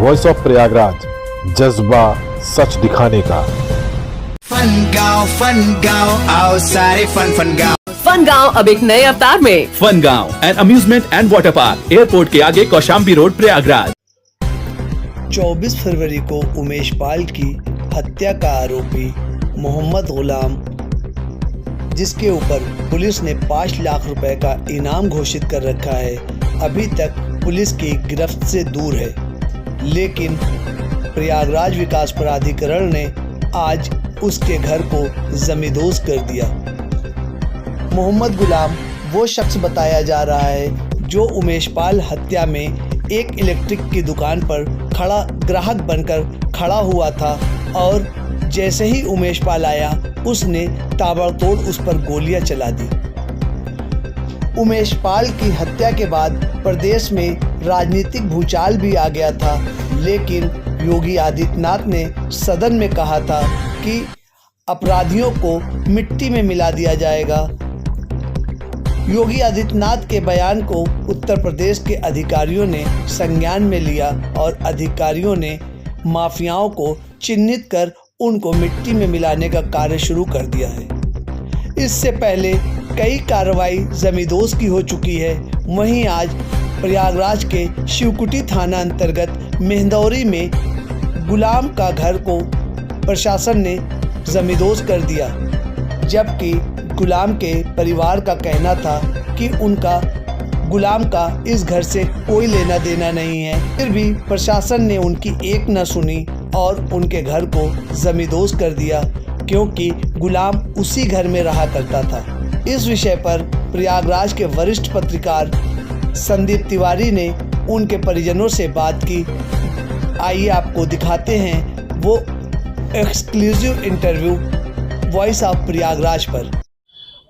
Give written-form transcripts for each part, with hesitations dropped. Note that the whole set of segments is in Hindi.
वॉइस ऑफ प्रयागराज, जज्बा सच दिखाने का। फन गाँव आओ सारे फन गाँव। फन गाँव अब एक नए अवतार में। फन गाँव and amusement and water park, airport के आगे कौशाम्बी रोड, प्रयागराज। 24 फरवरी को उमेश पाल की हत्या का आरोपी मोहम्मद गुलाम, जिसके ऊपर पुलिस ने 5 लाख रुपए का इनाम घोषित कर रखा है, अभी तक पुलिस की गिरफ्त से दूर है। लेकिन प्रयागराज विकास प्राधिकरण ने आज उसके घर को जमींदोज कर दिया। मोहम्मद गुलाम वो शख्स बताया जा रहा है जो उमेश पाल हत्या में एक इलेक्ट्रिक की दुकान पर खड़ा ग्राहक बनकर खड़ा हुआ था और जैसे ही उमेश पाल आया उसने ताबड़तोड़ उस पर गोलियां चला दी। उमेश पाल की हत्या के बाद प्रदेश में राजनीतिक भूचाल भी आ गया था, लेकिन योगी आदित्यनाथ ने सदन में कहा था कि अपराधियों को मिट्टी में मिला दिया जाएगा। योगी आदित्यनाथ के बयान को उत्तर प्रदेश के अधिकारियों ने संज्ञान में लिया और अधिकारियों ने माफियाओं को चिन्हित कर उनको मिट्टी में मिलाने का कार्य शुरू कर दिया है। इससे पहले कई कार्रवाई जमींदोज की हो चुकी है। वहीं आज प्रयागराज के शिवकुटी थाना अंतर्गत मेहंदौरी में गुलाम का घर को प्रशासन ने जमींदोज कर दिया, जबकि गुलाम के परिवार का कहना था कि उनका गुलाम का इस घर से कोई लेना देना नहीं है। फिर भी प्रशासन ने उनकी एक न सुनी और उनके घर को जमींदोज कर दिया, क्योंकि गुलाम उसी घर में रहा करता था। इस विषय पर प्रयागराज के वरिष्ठ पत्रकार संदीप तिवारी ने उनके परिजनों से बात की। आइए आपको दिखाते हैं वो exclusive interview voice of Prayagraj पर।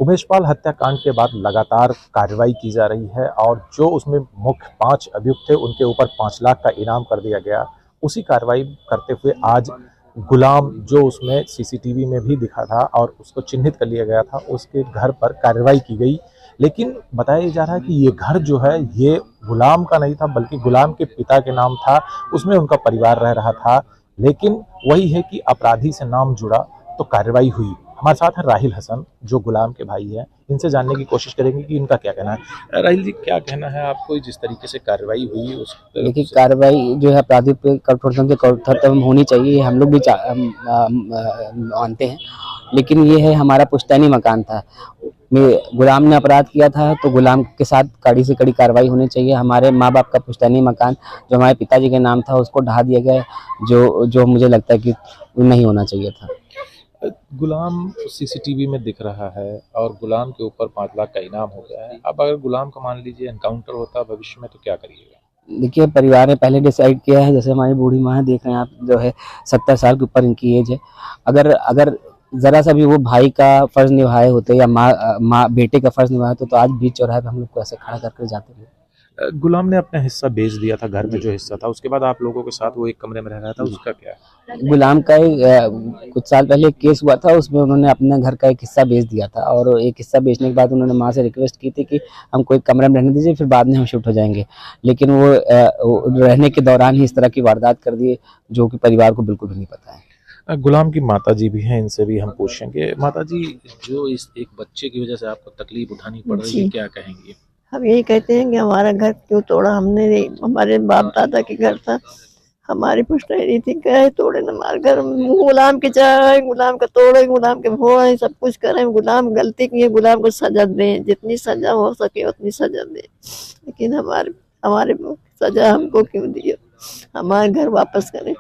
उमेश पाल हत्याकांड के बाद लगातार कार्रवाई की जा रही है और जो उसमें मुख्य 5 अभियुक्त थे उनके ऊपर 5 लाख का इनाम कर दिया गया। उसी कार्रवाई करते हुए आज गुलाम, जो उसमें सीसीटीवी में भी दिखा था और उसको चिन्हित कर लिया गया था, उसके घर पर कार्रवाई की गई। लेकिन बताया जा रहा है कि ये घर जो है ये गुलाम का नहीं था, बल्कि गुलाम के पिता के नाम था, उसमें उनका परिवार रह रहा था। लेकिन वही है कि अपराधी से नाम जुड़ा तो कार्रवाई हुई। हमारे साथ है राहिल हसन, जो गुलाम के भाई हैं। इनसे जानने की कोशिश करेंगे कि इनका क्या कहना है। राहिल जी, क्या कहना है आपको जिस तरीके से कार्रवाई हुई? उस देखिए, कार्रवाई जो है अपराधी पे कठोरतम से कठोरतम होनी चाहिए, हम लोग भी मानते हैं। लेकिन ये है, हमारा पुश्तैनी मकान था, गुलाम ने अपराध किया था तो गुलाम के साथ कड़ी से कड़ी कार्रवाई होनी चाहिए। हमारे माँ बाप का पुश्तैनी मकान जो हमारे पिताजी के नाम था उसको ढहा दिया गया, जो मुझे लगता है कि नहीं होना चाहिए था। गुलाम सीसीटीवी में दिख रहा है और गुलाम के ऊपर 5 लाख का इनाम हो गया है। अब अगर गुलाम का मान लीजिए एनकाउंटर होता भविष्य में तो क्या करिएगा? देखिए, परिवार ने पहले डिसाइड किया है, जैसे हमारी बूढ़ी माँ देख रहे हैं आप, जो है 70 साल के ऊपर इनकी एज है। अगर जरा सा भी वो भाई का फर्ज निभाए होते या माँ बेटे का फर्ज निभाए तो आज बीच चौराहे पे हम लोग को ऐसे खड़ा करके जाते थे। गुलाम ने अपना हिस्सा बेच दिया था, घर में जो हिस्सा था, उसके बाद आप लोगों के साथ वो एक कमरे में रह रहा था, उसका क्या है? गुलाम का कुछ साल पहले एक केस हुआ था, उसमें उन्होंने अपने घर का एक हिस्सा बेच दिया था और एक हिस्सा बेचने के बाद उन्होंने माँ से रिक्वेस्ट की थी कि हमको एक कमरे में रहने दीजिए, फिर बाद में हम शिफ्ट हो जाएंगे। लेकिन वो रहने के दौरान ही इस तरह की वारदात कर दिए, जो कि परिवार को बिल्कुल भी नहीं पता है। गुलाम की माता जी भी हैं, इनसे भी हम पूछेंगे। माता जी, जो इस एक बच्चे की वजह से आपको तकलीफ उठानी पड़ रही है, क्या कहेंगी? हम यही कहते हैं कि हमारा घर क्यों तोड़ा हमने? हमारे बाप दादा के घर था, हमारी पुश्तैनी थी, कहे तोड़े न हमारे घर। गुलाम के चाहे, गुलाम का तोड़े, गुलाम के भोए, सब कुछ करें। गुलाम गलती की है, गुलाम को सजा दें, जितनी सजा हो सके उतनी सजा दें। लेकिन हमारे सजा हमको क्यों दी? हमारे घर वापस करें।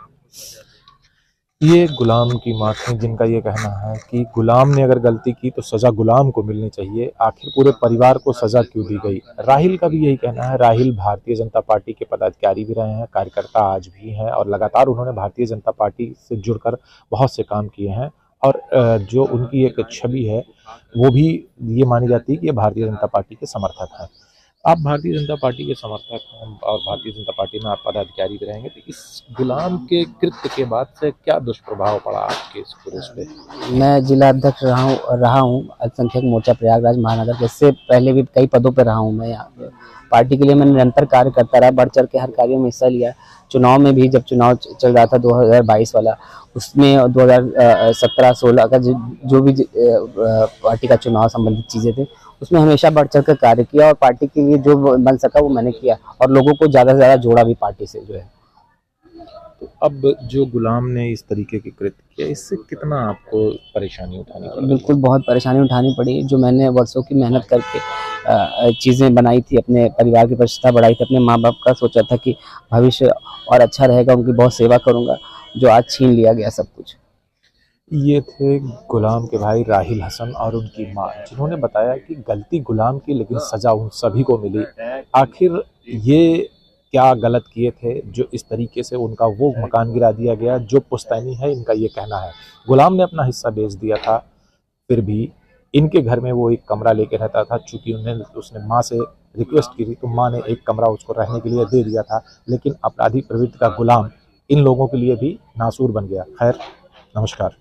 ये गुलाम की माँ थी, जिनका ये कहना है कि गुलाम ने अगर गलती की तो सजा गुलाम को मिलनी चाहिए, आखिर पूरे परिवार को सजा क्यों दी गई? राहिल का भी यही कहना है। राहिल भारतीय जनता पार्टी के पदाधिकारी भी रहे हैं, कार्यकर्ता आज भी हैं और लगातार उन्होंने भारतीय जनता पार्टी से जुड़कर बहुत से काम किए हैं और जो उनकी एक छवि है वो भी ये मानी जाती है कि ये भारतीय जनता पार्टी के समर्थक हैं। आप भारतीय जनता पार्टी के समर्थक हैं और भारतीय जनता पार्टी में आप पदाधिकारी भी रहेंगे, तो इस गुलाम के कृत्य के बाद से क्या दुष्प्रभाव पड़ा आपके इस पुलिस पे? मैं जिला अध्यक्ष रहा हूँ अल्पसंख्यक मोर्चा प्रयागराज महानगर के। इससे पहले भी कई पदों पर रहा हूँ मैं यहाँ पे। पार्टी के लिए मैं निरंतर कार्य करता रहा, बढ़ चढ़ के हर कार्यों में हिस्सा लिया। चुनाव में भी, जब चुनाव चल रहा था 2022 वाला, उसमें 2017-16 का जो भी पार्टी का चुनाव संबंधित चीज़ें थे, उसमें हमेशा बढ़ चढ़ कर कार्य किया और पार्टी के लिए जो बन सका वो मैंने किया और लोगों को ज़्यादा से ज़्यादा जोड़ा भी पार्टी से जो है। तो अब जो गुलाम ने इस तरीके के कृत्य किया, इससे कितना आपको परेशानी उठानी पड़ी? बिल्कुल बहुत परेशानी उठानी पड़ी। जो मैंने वर्षों की मेहनत करके चीज़ें बनाई थी, अपने परिवार की प्रतिष्ठा बढ़ाई थी, अपने माँ बाप का सोचा था कि भविष्य और अच्छा रहेगा, उनकी बहुत सेवा करूँगा, जो आज छीन लिया गया सब कुछ। ये थे गुलाम के भाई राहिल हसन और उनकी मां, जिन्होंने बताया कि गलती गुलाम की लेकिन सजा उन सभी को मिली। आखिर ये क्या गलत किए थे जो इस तरीके से उनका वो मकान गिरा दिया गया जो पुश्तैनी है, इनका ये कहना है। गुलाम ने अपना हिस्सा बेच दिया था, फिर भी इनके घर में वो एक कमरा लेके रहता था। चूँकि उसने माँ से रिक्वेस्ट की थी तो माँ ने एक कमरा उसको रहने के लिए दे दिया था, लेकिन आपराधिक प्रवृत्ति का गुलाम इन लोगों के लिए भी नासूर बन गया। खैर, नमस्कार।